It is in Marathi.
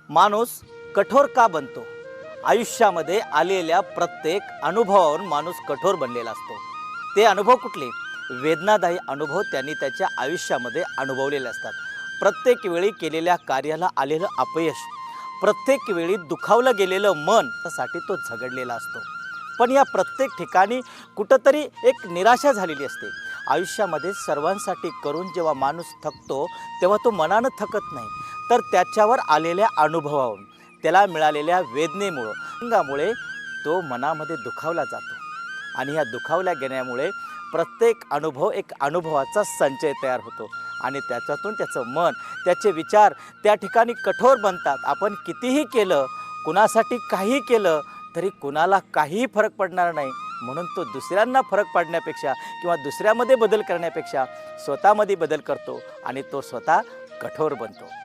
माणूस कठोर का बनतो? आयुष्यामध्ये आलेल्या प्रत्येक अनुभवावरून माणूस कठोर बनलेला असतो। ते अनुभव कुठले? वेदनादायी अनुभव त्यांनी त्याच्या आयुष्यामध्ये अनुभवलेले असतात। प्रत्येक वेळी केलेल्या कार्याला आलेलं अपयश, प्रत्येक वेळी दुखावलं गेलेलं मन त्यासाठी तो झगडलेला असतो। पण या प्रत्येक ठिकाणी कुठंतरी एक निराशा झालेली असते। आयुष्यामध्ये सर्वांसाठी करून जेव्हा माणूस थकतो तेव्हा तो मनानं थकत नाही, तर त्याच्यावर आलेल्या अनुभवावरून, त्याला मिळालेल्या वेदनेमुळे तो मनामध्ये दुखावला जातो। आणि ह्या दुखावल्या गेल्यामुळे प्रत्येक अनुभव एक अनुभवाचा संचय तयार होतो आणि त्याच्यातून त्याचं मन, त्याचे विचार त्या ठिकाणी कठोर बनतात। आपण कितीही केलं, कुणासाठी काही केलं तरी कुणाला काहीही फरक पडणार नाही, म्हणून तो दुसऱ्यांना फरक पडण्यापेक्षा किंवा दुसऱ्यामध्ये बदल करण्यापेक्षा स्वतःमध्ये बदल करतो आणि तो स्वतः कठोर बनतो।